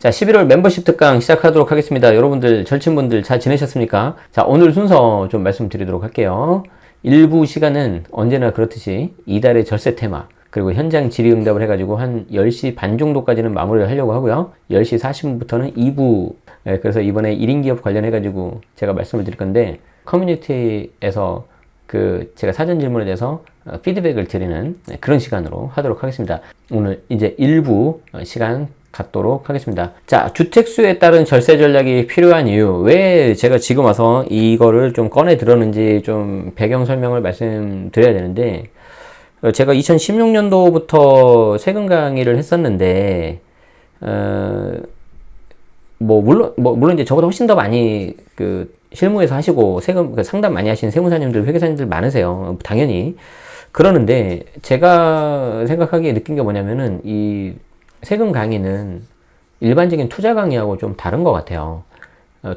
자, 11월 멤버십 특강 시작하도록 하겠습니다. 여러분들, 절친분들 잘 지내셨습니까? 자, 오늘 순서 좀 말씀드리도록 할게요. 일부 시간은 언제나 그렇듯이 이달의 절세 테마, 그리고 현장 질의응답을 해가지고 한 10시 반 정도까지는 마무리를 하려고 하고요. 10시 40분부터는 2부, 그래서 이번에 1인 기업 관련해가지고 제가 말씀을 드릴 건데, 커뮤니티에서 제가 사전 질문에 대해서 피드백을 드리는 그런 시간으로 하도록 하겠습니다. 오늘 이제 일부 시간 갖도록 하겠습니다. 자, 주택수에 따른 절세 전략이 필요한 이유. 왜 제가 지금 와서 이거를 좀 꺼내 들었는지 좀 배경 설명을 말씀드려야 되는데, 제가 2016년도부터 세금 강의를 했었는데, 물론 이제 저보다 훨씬 더 많이 실무에서 하시고 세금 상담 많이 하시는 세무사님들, 회계사님들 많으세요. 당연히. 그러는데 제가 생각하기에 느낀 게 뭐냐면은 이 세금 강의는 일반적인 투자 강의하고 좀 다른 것 같아요.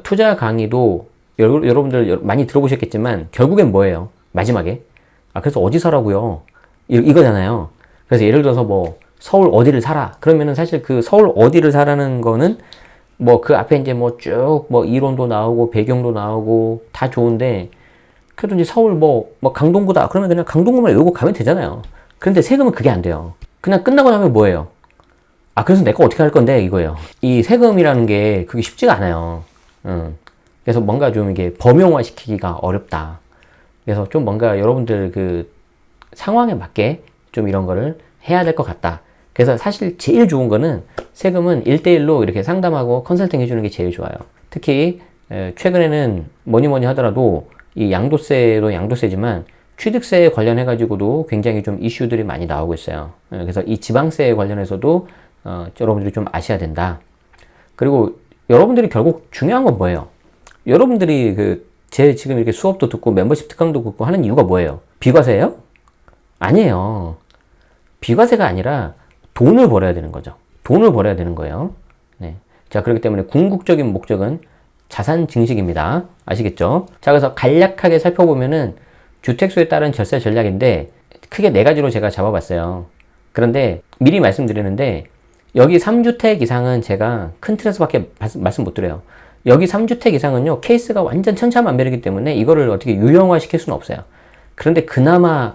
투자 강의도 여러분들 많이 들어보셨겠지만 결국엔 뭐예요? 마지막에. 그래서 어디 사라고요? 이거잖아요. 그래서 예를 들어서 뭐 서울 어디를 사라. 그러면은 사실 그 서울 어디를 사라는 거는 뭐 그 앞에 이제 뭐 쭉 뭐 이론도 나오고 배경도 나오고 다 좋은데, 그래도 이제 서울 뭐 강동구다. 그러면 그냥 강동구만 외우고 가면 되잖아요. 그런데 세금은 그게 안 돼요. 그냥 끝나고 나면 뭐예요? 그래서 내가 어떻게 할 건데 이거예요. 이 세금이라는 게 그게 쉽지가 않아요. 그래서 뭔가 좀 이게 범용화 시키기가 어렵다. 그래서 좀 뭔가 여러분들 상황에 맞게 좀 이런 거를 해야 될 것 같다. 그래서 사실 제일 좋은 거는 세금은 1대1로 이렇게 상담하고 컨설팅 해주는 게 제일 좋아요. 특히 최근에는 뭐니 하더라도 이 양도세지만 취득세에 관련해가지고도 굉장히 좀 이슈들이 많이 나오고 있어요. 그래서 이 지방세에 관련해서도 여러분들이 좀 아셔야 된다. 그리고 여러분들이 결국 중요한 건 뭐예요? 여러분들이 제 지금 이렇게 수업도 듣고 멤버십 특강도 듣고 하는 이유가 뭐예요? 비과세예요? 아니에요. 비과세가 아니라 돈을 벌어야 되는 거죠. 돈을 벌어야 되는 거예요. 네. 자, 그렇기 때문에 궁극적인 목적은 자산 증식입니다. 아시겠죠? 자, 그래서 간략하게 살펴보면은 주택수에 따른 절세 전략인데 크게 4가지로 제가 잡아봤어요. 그런데 미리 말씀드리는데 여기 3주택 이상은 제가 큰 틀에서밖에 말씀 못 드려요. 여기 3주택 이상은요, 케이스가 완전 천차만별이기 때문에 이거를 어떻게 유형화 시킬 수는 없어요. 그런데 그나마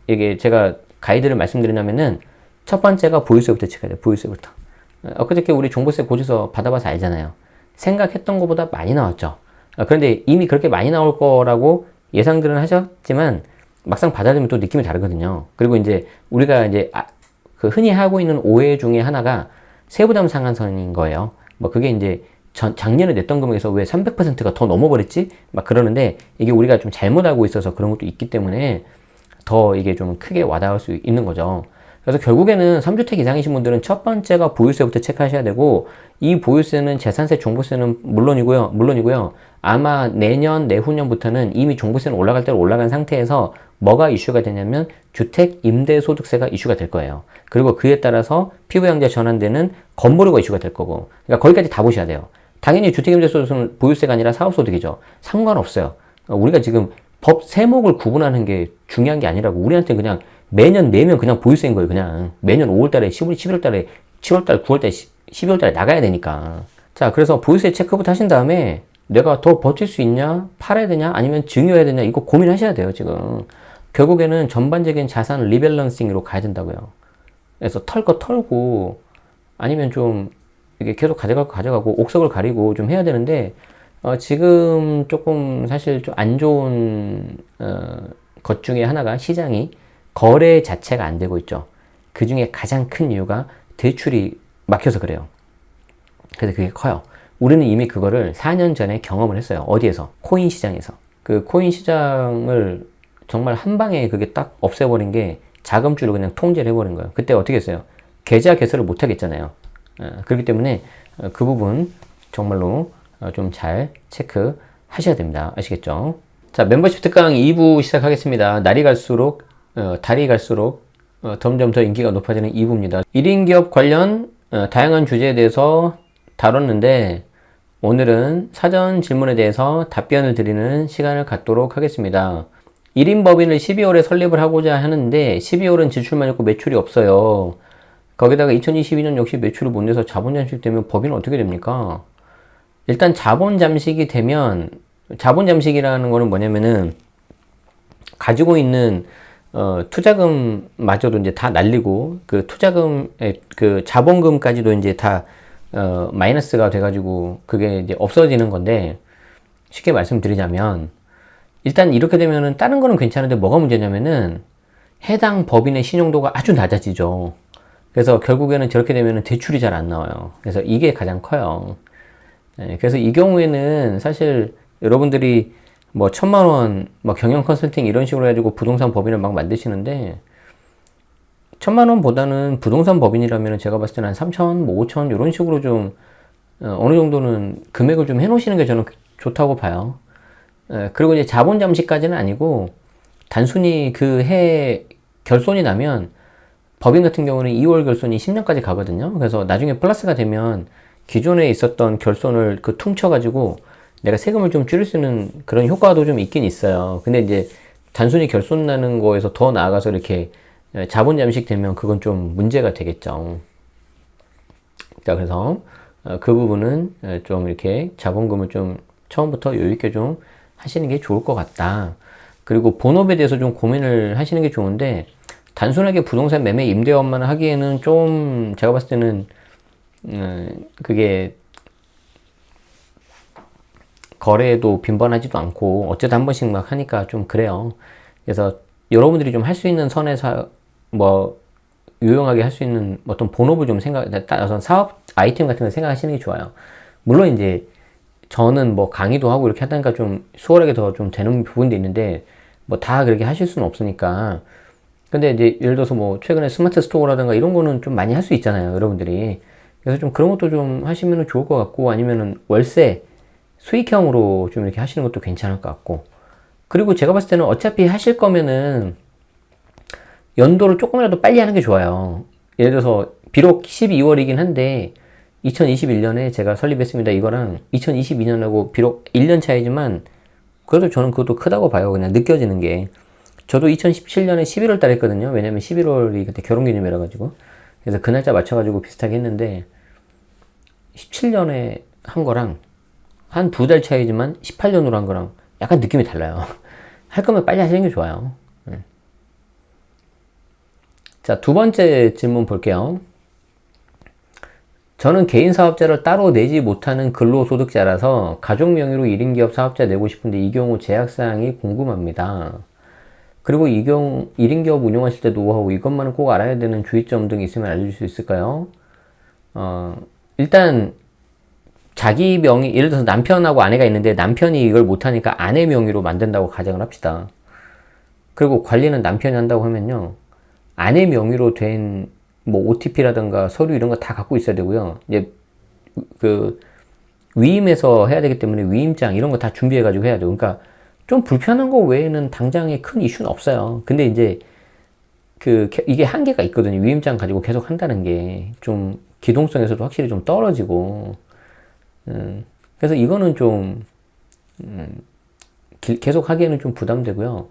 이게 제가 가이드를 말씀드리냐면은 첫 번째가 보유세부터 체크해야 돼요. 보유세부터. 엊그저께 우리 종부세 고지서 받아봐서 알잖아요. 생각했던 것보다 많이 나왔죠. 그런데 이미 그렇게 많이 나올 거라고 예상들은 하셨지만 막상 받아들이면 또 느낌이 다르거든요. 그리고 이제 우리가 이제 흔히 하고 있는 오해 중에 하나가 세부담 상한선인 거예요. 그게 이제 작년에 냈던 금액에서 왜 300%가 더 넘어버렸지? 그러는데 이게 우리가 좀 잘못 알고 있어서 그런 것도 있기 때문에 더 이게 좀 크게 와닿을 수 있는 거죠. 그래서 결국에는 3주택 이상이신 분들은 첫 번째가 보유세부터 체크하셔야 되고, 이 보유세는 재산세, 종부세는 물론이고요. 아마 내년, 내후년부터는 이미 종부세는 올라갈 대로 올라간 상태에서 뭐가 이슈가 되냐면 주택 임대소득세가 이슈가 될 거예요. 그리고 그에 따라서 피부양자 전환되는 건보료가 이슈가 될 거고, 그러니까 거기까지 다 보셔야 돼요. 당연히 주택 임대소득세는 보유세가 아니라 사업소득이죠. 상관없어요. 우리가 지금 법 세목을 구분하는 게 중요한 게 아니라고. 우리한테 그냥 매년 내면 그냥 보유세인 거예요. 그냥 매년 5월달에 11월달에 7월달 9월달에 12월달에 나가야 되니까. 자, 그래서 보유세 체크부터 하신 다음에 내가 더 버틸 수 있냐, 팔아야 되냐, 아니면 증여해야 되냐, 이거 고민하셔야 돼요. 지금 결국에는 전반적인 자산 리밸런싱으로 가야 된다고요. 그래서 털 거 털고, 아니면 좀 이게 계속 가져가고 옥석을 가리고 좀 해야 되는데, 지금 조금 사실 좀 안 좋은 것 중에 하나가 시장이 거래 자체가 안 되고 있죠. 그 중에 가장 큰 이유가 대출이 막혀서 그래요. 그래서 그게 커요. 우리는 이미 그거를 4년 전에 경험을 했어요. 어디에서? 코인 시장에서. 그 코인 시장을 정말 한 방에 그게 딱 없애버린 게 자금줄을 그냥 통제를 해버린 거예요. 그때 어떻게 했어요? 계좌 개설을 못 하겠잖아요. 그렇기 때문에 그 부분 정말로 좀 잘 체크하셔야 됩니다. 아시겠죠? 자, 멤버십 특강 2부 시작하겠습니다. 달이 갈수록 점점 더 인기가 높아지는 2부입니다. 1인 기업 관련 다양한 주제에 대해서 다뤘는데, 오늘은 사전 질문에 대해서 답변을 드리는 시간을 갖도록 하겠습니다. 1인 법인을 12월에 설립을 하고자 하는데 12월은 지출만 있고 매출이 없어요. 거기다가 2022년 역시 매출을 못 내서 자본 잠식 되면 법인은 어떻게 됩니까? 일단 자본 잠식이 되면, 자본 잠식이라는 거는 뭐냐면은 가지고 있는 투자금마저도 이제 다 날리고, 그 투자금의 그 자본금까지도 이제 다 마이너스가 돼가지고 그게 이제 없어지는 건데, 쉽게 말씀드리자면 일단 이렇게 되면은 다른 거는 괜찮은데 뭐가 문제냐면은 해당 법인의 신용도가 아주 낮아지죠. 그래서 결국에는 저렇게 되면은 대출이 잘 안 나와요. 그래서 이게 가장 커요. 그래서 이 경우에는 사실 여러분들이 뭐 1,000만 원, 뭐 경영 컨설팅 이런 식으로 해가지고 부동산 법인을 막 만드시는데 1,000만 원보다는 부동산 법인이라면 제가 봤을 때는 한 3천, 뭐 5천 이런 식으로 좀 어느 정도는 금액을 좀 해놓으시는 게 저는 좋다고 봐요. 그리고 이제 자본 잠식까지는 아니고 단순히 그 해 결손이 나면 법인 같은 경우는 2월 결손이 10년까지 가거든요. 그래서 나중에 플러스가 되면 기존에 있었던 결손을 그 퉁쳐가지고 내가 세금을 좀 줄일 수 있는 그런 효과도 좀 있긴 있어요. 근데 이제 단순히 결손 나는 거에서 더 나아가서 이렇게 자본 잠식 되면 그건 좀 문제가 되겠죠. 자, 그래서 그 부분은 좀 이렇게 자본금을 좀 처음부터 여유있게 좀 하시는 게 좋을 것 같다. 그리고 본업에 대해서 좀 고민을 하시는 게 좋은데 단순하게 부동산 매매 임대업만 하기에는 좀 제가 봤을 때는 그게 거래도 빈번하지도 않고 어쩌다 한 번씩 막 하니까 좀 그래요. 그래서 여러분들이 좀 할 수 있는 선에서 뭐 유용하게 할 수 있는 어떤 본업을 좀 따라서 사업 아이템 같은 걸 생각하시는 게 좋아요. 물론 이제 저는 뭐 강의도 하고 이렇게 하다니까 좀 수월하게 더 좀 되는 부분도 있는데 뭐 다 그렇게 하실 수는 없으니까. 근데 이제 예를 들어서 뭐 최근에 스마트 스토어라든가 이런 거는 좀 많이 할 수 있잖아요, 여러분들이. 그래서 좀 그런 것도 좀 하시면 좋을 것 같고, 아니면은 월세 수익형으로 좀 이렇게 하시는 것도 괜찮을 것 같고. 그리고 제가 봤을 때는 어차피 하실 거면은 연도를 조금이라도 빨리 하는 게 좋아요. 예를 들어서 비록 12월이긴 한데 2021년에 제가 설립했습니다. 이거랑 2022년하고 비록 1년 차이지만 그래도 저는 그것도 크다고 봐요. 그냥 느껴지는 게. 저도 2017년에 11월 달에 했거든요. 왜냐면 11월이 그때 결혼기념이라 가지고. 그래서 그 날짜 맞춰가지고 비슷하게 했는데 17년에 한 거랑 한 2달 차이지만 18년으로 한 거랑 약간 느낌이 달라요. 할 거면 빨리 하시는 게 좋아요. 자, 두 번째 질문 볼게요. 저는 개인 사업자를 따로 내지 못하는 근로소득자라서 가족 명의로 1인 기업 사업자 내고 싶은데 이 경우 제약사항이 궁금합니다. 그리고 이 경우 1인 기업 운영하실 때 노하우 이것만은 꼭 알아야 되는 주의점 등이 있으면 알려줄 수 있을까요? 일단 자기 명의, 예를 들어서 남편하고 아내가 있는데 남편이 이걸 못하니까 아내 명의로 만든다고 가정을 합시다. 그리고 관리는 남편이 한다고 하면요. 아내 명의로 된 뭐 OTP라든가 서류 이런 거 다 갖고 있어야 되고요. 이제 그 위임해서 해야 되기 때문에 위임장 이런 거 다 준비해가지고 해야 돼요. 그러니까 좀 불편한 거 외에는 당장에 큰 이슈는 없어요. 근데 이제 이게 한계가 있거든요. 위임장 가지고 계속 한다는 게 좀 기동성에서도 확실히 좀 떨어지고, 그래서 이거는 좀 계속 하기에는 좀 부담되고요.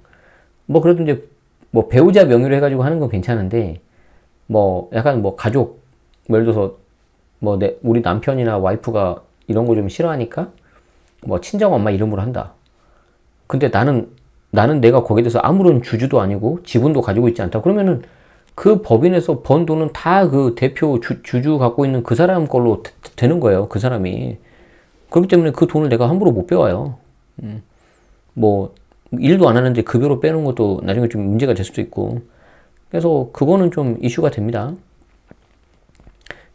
뭐 그래도 이제 뭐 배우자 명의로 해가지고 하는 건 괜찮은데 뭐 약간 뭐 가족, 예를 들어서 뭐 우리 남편이나 와이프가 이런 거 좀 싫어하니까 뭐 친정 엄마 이름으로 한다. 근데 나는 내가 거기에 대해서 아무런 주주도 아니고 지분도 가지고 있지 않다. 그러면은 그 법인에서 번 돈은 다 그 대표 주주 갖고 있는 그 사람 걸로 되는 거예요. 그 사람이. 그렇기 때문에 그 돈을 내가 함부로 못 빼와요. 뭐 일도 안 하는데 급여로 빼는 것도 나중에 좀 문제가 될 수도 있고. 그래서 그거는 좀 이슈가 됩니다.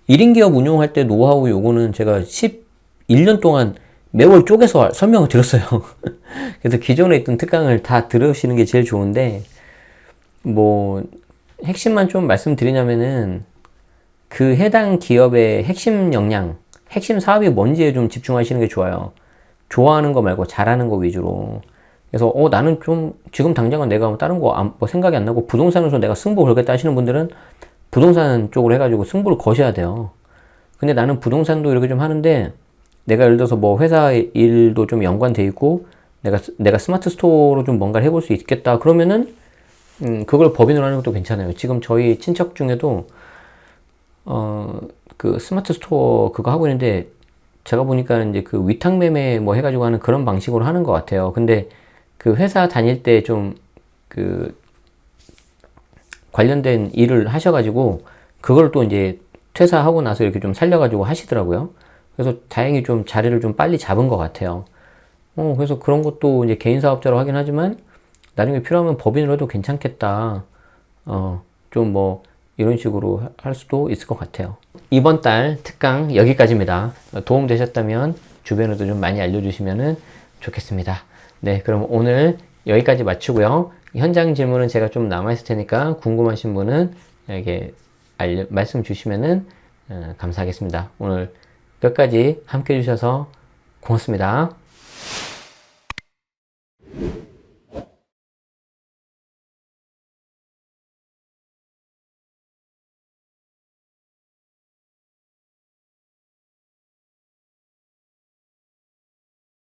1인 기업 운영할 때 노하우 요거는 제가 11년 동안 매월 쪼개서 설명을 드렸어요. 그래서 기존에 있던 특강을 다 들으시는 게 제일 좋은데, 뭐 핵심만 좀 말씀드리냐면은 그 해당 기업의 핵심 역량, 핵심 사업이 뭔지에 좀 집중하시는 게 좋아요. 좋아하는 거 말고 잘하는 거 위주로. 그래서 나는 좀 지금 당장은 내가 뭐 다른 거 뭐 생각이 안 나고 부동산에서 내가 승부 걸겠다 하시는 분들은 부동산 쪽으로 해가지고 승부를 거셔야 돼요. 근데 나는 부동산도 이렇게 좀 하는데 내가 예를 들어서 뭐 회사 일도 좀 연관돼 있고 내가 스마트 스토어로 좀 뭔가를 해볼 수 있겠다. 그러면은 그걸 법인으로 하는 것도 괜찮아요. 지금 저희 친척 중에도 그 스마트 스토어 그거 하고 있는데 제가 보니까 이제 그 위탁 매매 뭐 해가지고 하는 그런 방식으로 하는 것 같아요. 근데 그 회사 다닐 때 좀 그 관련된 일을 하셔가지고 그걸 또 이제 퇴사하고 나서 이렇게 좀 살려가지고 하시더라고요. 그래서 다행히 좀 자리를 좀 빨리 잡은 것 같아요. 그래서 그런 것도 이제 개인 사업자로 하긴 하지만 나중에 필요하면 법인으로 해도 괜찮겠다. 좀 뭐 이런 식으로 할 수도 있을 것 같아요. 이번 달 특강 여기까지입니다. 도움 되셨다면 주변에도 좀 많이 알려주시면 좋겠습니다. 네, 그럼 오늘 여기까지 마치고요. 현장 질문은 제가 좀 남아있을 테니까 궁금하신 분은 이렇게 말씀 주시면 감사하겠습니다. 오늘 끝까지 함께 해주셔서 고맙습니다.